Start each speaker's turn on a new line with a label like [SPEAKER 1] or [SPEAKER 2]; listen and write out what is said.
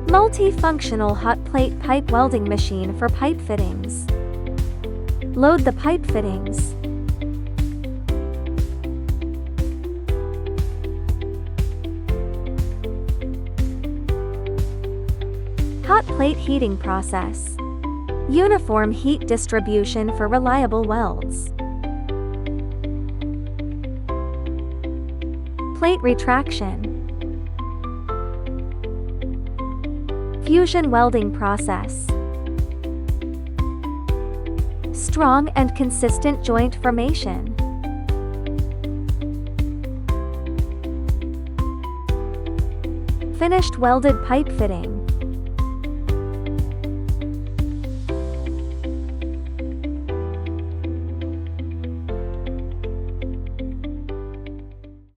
[SPEAKER 1] Multifunctional hot plate pipe welding machine for pipe fittings. Load the pipe fittings. Hot plate heating process. Uniform heat distribution for reliable welds. Plate retraction. Fusion welding process. Strong and consistent joint formation. Finished welded pipe fitting.